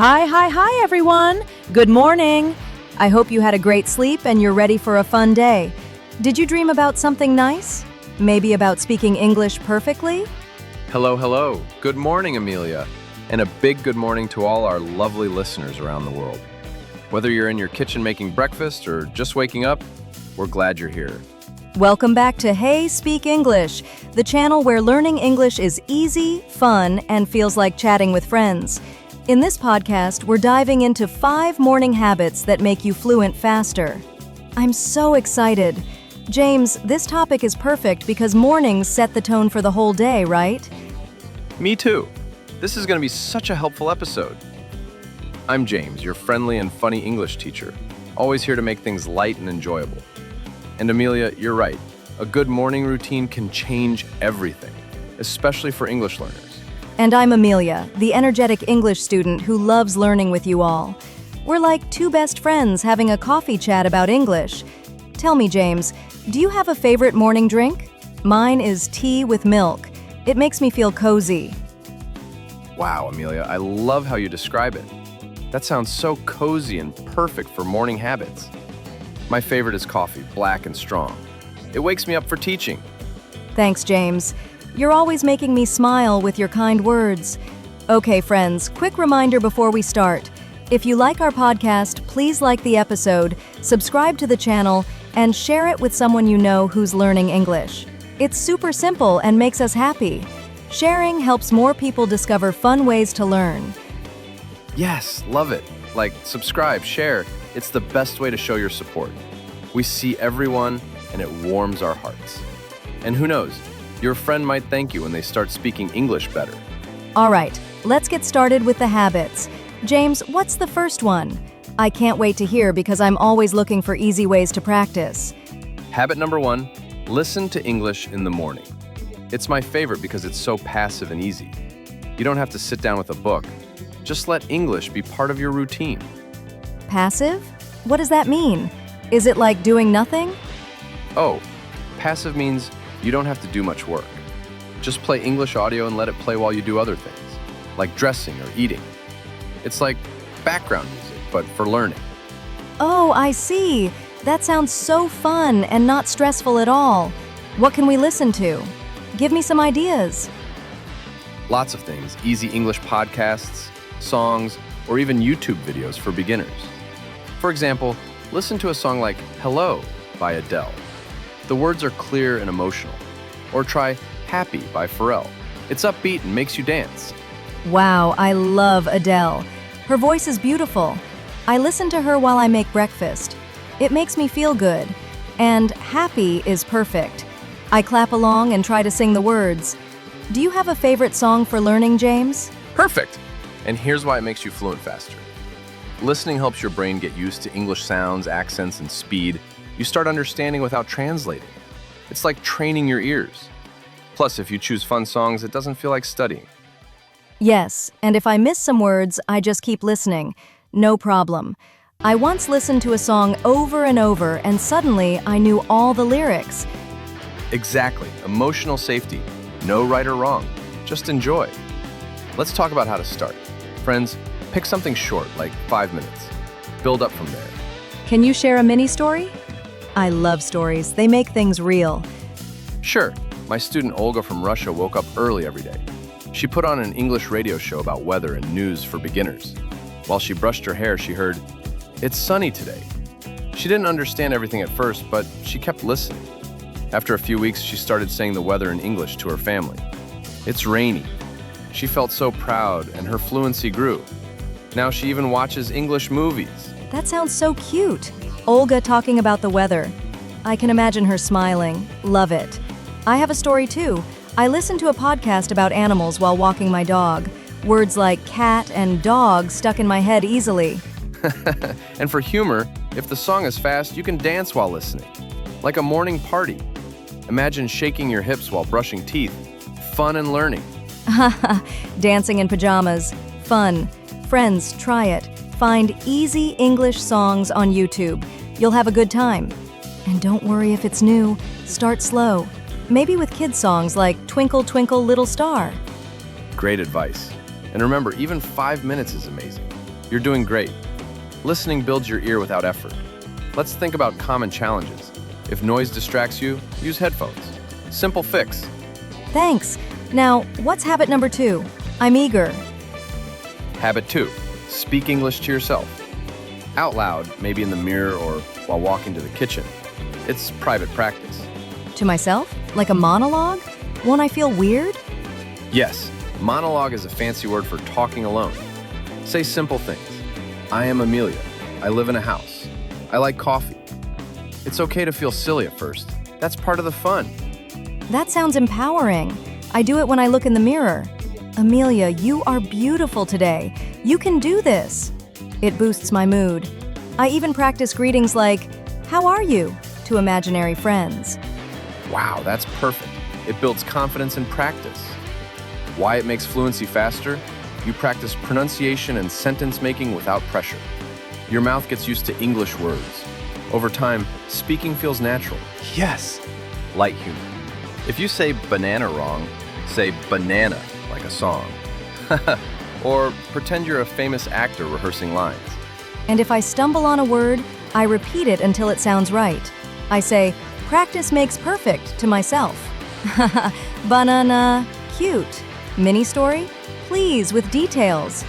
Hi, everyone. Good morning. I hope you had a great sleep and you're ready for a fun day. Did you dream about something nice? Maybe about speaking English perfectly? Hello. Good morning, Amelia. And a big good morning to all our lovely listeners around the world. Whether you're in your kitchen making breakfast or just waking up, we're glad you're here. Welcome back to Hey Speak English, the channel where learning English is easy, fun, and feels like chatting with friends. In this podcast, we're diving into 5 morning habits that make you fluent faster. I'm so excited. James, this topic is perfect because mornings set the tone for the whole day, right? Me too. This is going to be such a helpful episode. I'm James, your friendly and funny English teacher, always here to make things light and enjoyable. And Amelia, you're right. A good morning routine can change everything, especially for English learners. And I'm Amelia, the energetic English student who loves learning with you all. We're like 2 best friends having a coffee chat about English. Tell me, James, do you have a favorite morning drink? Mine is tea with milk. It makes me feel cozy. Wow, Amelia, I love how you describe it. That sounds so cozy and perfect for morning habits. My favorite is coffee, black and strong. It wakes me up for teaching. Thanks, James. You're always making me smile with your kind words. Okay, friends, quick reminder before we start. If you like our podcast, please like the episode, subscribe to the channel, and share it with someone you know who's learning English. It's super simple and makes us happy. Sharing helps more people discover fun ways to learn. Yes, love it. Like, subscribe, share. It's the best way to show your support. We see everyone, and it warms our hearts. And who knows, your friend might thank you when they start speaking English better. All right, let's get started with the habits. James, what's the first one? I can't wait to hear because I'm always looking for easy ways to practice. Habit number 1, listen to English in the morning. It's my favorite because it's so passive and easy. You don't have to sit down with a book. Just let English be part of your routine. Passive? What does that mean? Is it like doing nothing? Oh, passive means you don't have to do much work. Just play English audio and let it play while you do other things, like dressing or eating. It's like background music, but for learning. Oh, I see. That sounds so fun and not stressful at all. What can we listen to? Give me some ideas. Lots of things, easy English podcasts, songs, or even YouTube videos for beginners. For example, listen to a song like Hello by Adele. The words are clear and emotional. Or try Happy by Pharrell. It's upbeat and makes you dance. Wow, I love Adele. Her voice is beautiful. I listen to her while I make breakfast. It makes me feel good. And Happy is perfect. I clap along and try to sing the words. Do you have a favorite song for learning, James? Perfect! And here's why it makes you fluent faster. Listening helps your brain get used to English sounds, accents, and speed. You start understanding without translating. It's like training your ears. Plus, if you choose fun songs, it doesn't feel like studying. Yes, and if I miss some words, I just keep listening. No problem. I once listened to a song over and over, and suddenly I knew all the lyrics. Exactly. Emotional safety. No right or wrong. Just enjoy. Let's talk about how to start. Friends, pick something short, like 5 minutes. Build up from there. Can you share a mini story? I love stories. They make things real. Sure. My student Olga from Russia woke up early every day. She put on an English radio show about weather and news for beginners. While she brushed her hair, she heard, "It's sunny today." She didn't understand everything at first, but she kept listening. After a few weeks, she started saying the weather in English to her family. "It's rainy." She felt so proud, and her fluency grew. Now she even watches English movies. That sounds so cute. Olga talking about the weather. I can imagine her smiling. Love it. I have a story too. I listened to a podcast about animals while walking my dog. Words like cat and dog stuck in my head easily. And for humor, if the song is fast, you can dance while listening. Like a morning party. Imagine shaking your hips while brushing teeth. Fun and learning. Dancing in pajamas. Fun. Friends, try it. Find easy English songs on YouTube. You'll have a good time. And don't worry if it's new. Start slow. Maybe with kids' songs like Twinkle, Twinkle, Little Star. Great advice. And remember, even 5 minutes is amazing. You're doing great. Listening builds your ear without effort. Let's think about common challenges. If noise distracts you, use headphones. Simple fix. Thanks. Now, what's habit number 2? I'm eager. Habit 2. Speak English to yourself. Out loud, maybe in the mirror or while walking to the kitchen. It's private practice. To myself? Like a monologue? Won't I feel weird? Yes, monologue is a fancy word for talking alone. Say simple things. I am Amelia. I live in a house. I like coffee. It's okay to feel silly at first. That's part of the fun. That sounds empowering. I do it when I look in the mirror. Amelia, you are beautiful today. You can do this. It boosts my mood. I even practice greetings like, "How are you?" to imaginary friends. Wow, that's perfect. It builds confidence and practice. Why it makes fluency faster? You practice pronunciation and sentence making without pressure. Your mouth gets used to English words. Over time, speaking feels natural. Yes, light humor. If you say banana wrong, say banana like a song. Or pretend you're a famous actor rehearsing lines. And if I stumble on a word, I repeat it until it sounds right. I say, "Practice makes perfect" to myself. Banana, cute. Mini story? Please, with details.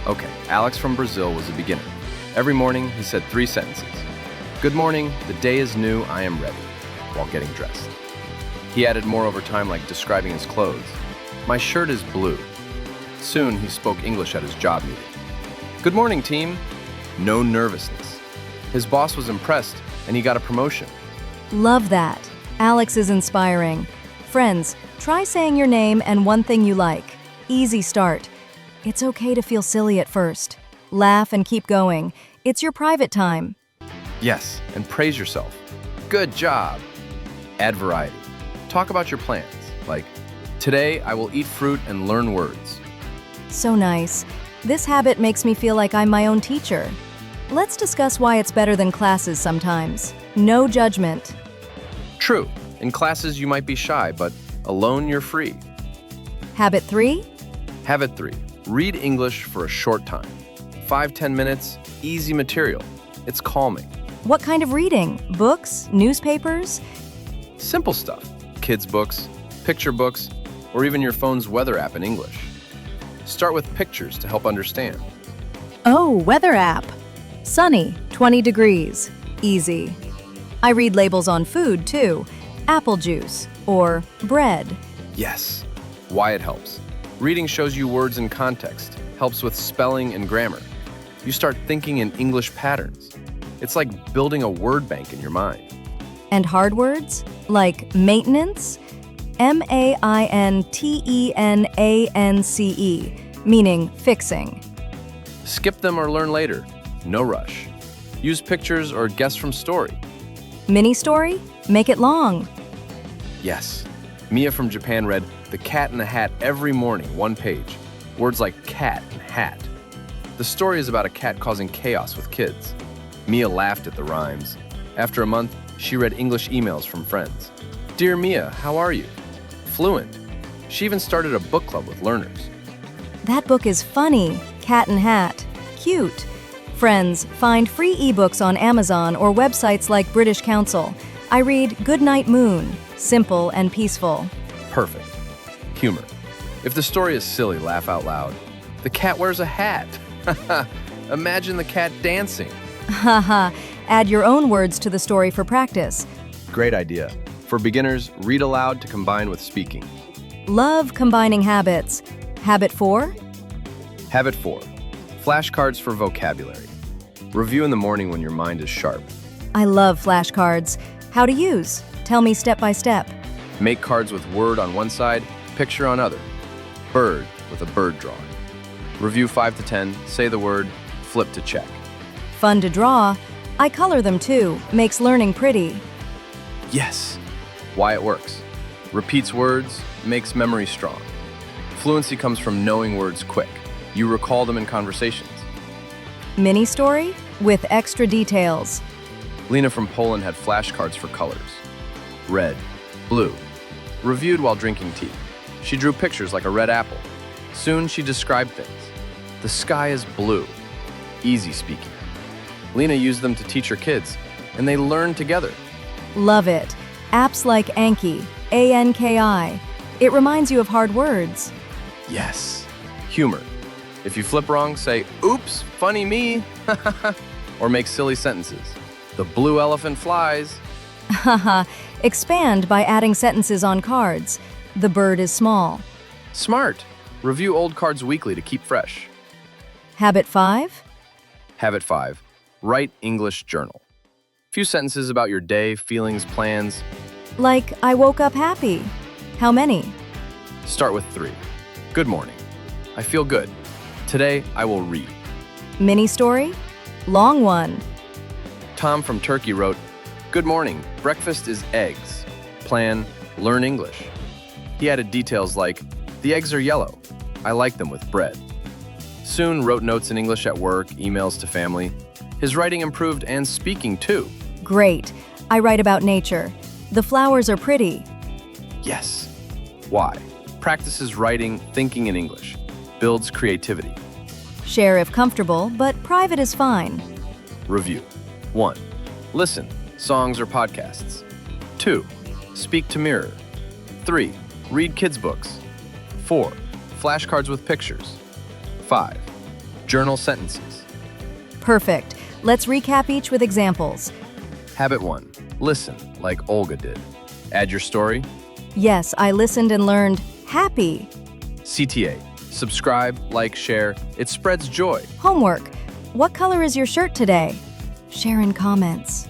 Okay, Alex from Brazil was a beginner. Every morning, he said 3 sentences. Good morning, the day is new, I am ready, while getting dressed. He added more over time, like describing his clothes. My shirt is blue. Soon, he spoke English at his job meeting. Good morning, team. No nervousness. His boss was impressed, and he got a promotion. Love that. Alex is inspiring. Friends, try saying your name and one thing you like. Easy start. It's okay to feel silly at first. Laugh and keep going. It's your private time. Yes, and praise yourself. Good job. Add variety. Talk about your plans, like, today I will eat fruit and learn words. So nice. This habit makes me feel like I'm my own teacher. Let's discuss why it's better than classes sometimes. No judgment. True, in classes you might be shy, but alone you're free. Habit 3? Habit 3, read English for a short time. 5-10 minutes, easy material. It's calming. What kind of reading? Books? Newspapers? Simple stuff. Kids' books, picture books, or even your phone's weather app in English. Start with pictures to help understand. Oh, weather app. Sunny, 20 degrees. Easy. I read labels on food too. Apple juice or bread. Yes. Why it helps. Reading shows you words in context, helps with spelling and grammar. You start thinking in English patterns. It's like building a word bank in your mind. And hard words like maintenance, maintenance, meaning fixing. Skip them or learn later. No rush. Use pictures or guess from story. Mini story? Make it long. Yes. Mia from Japan read The Cat in the Hat every morning, 1 page. Words like cat and hat. The story is about a cat causing chaos with kids. Mia laughed at the rhymes. After a month, she read English emails from friends. Dear Mia, how are you? Fluent. She even started a book club with learners. That book is funny. Cat and Hat. Cute. Friends, find free ebooks on Amazon or websites like British Council. I read Goodnight Moon. Simple and peaceful. Perfect. Humor. If the story is silly, laugh out loud. The cat wears a hat. Imagine the cat dancing. Haha. Add your own words to the story for practice. Great idea. For beginners, read aloud to combine with speaking. Love combining habits. Habit 4? Habit 4. Flashcards for vocabulary. Review in the morning when your mind is sharp. I love flashcards. How to use? Tell me step by step. Make cards with word on one side, picture on other. Bird with a bird drawing. Review 5 to 10, say the word, flip to check. Fun to draw. I color them too. Makes learning pretty. Yes. Why it works. Repeats words, makes memory strong. Fluency comes from knowing words quick. You recall them in conversations. Mini story with extra details. Lena from Poland had flashcards for colors. Red, blue. Reviewed while drinking tea. She drew pictures like a red apple. Soon she described things. The sky is blue. easy speaking. Lena used them to teach her kids, and they learned together. Love it. Apps like Anki, A-N-K-I. It reminds you of hard words. Yes. Humor. If you flip wrong, say, oops, funny me, or make silly sentences. The blue elephant flies. Haha. Expand by adding sentences on cards. The bird is small. Smart. Review old cards weekly to keep fresh. Habit 5? Habit 5. Write English journal. Few sentences about your day, feelings, plans. Like, I woke up happy. How many? Start with 3. Good morning. I feel good. Today, I will read. Mini story? Long one. Tom from Turkey wrote, Good morning. Breakfast is eggs. Plan, learn English. He added details like, the eggs are yellow. I like them with bread. Soon wrote notes in English at work, emails to family. His writing improved and speaking too. Great. I write about nature. The flowers are pretty. Yes. Why? Practices writing, thinking in English. Builds creativity. Share if comfortable, but private is fine. Review. 1. Listen, songs or podcasts. 2. Speak to mirror. 3. Read kids' books. 4. Flashcards with pictures. 5. Journal sentences. Perfect. Let's recap each with examples. Habit 1. Listen, like Olga did. Add your story. Yes, I listened and learned happy. CTA. Subscribe, like, share. It spreads joy. Homework. What color is your shirt today? Share in comments.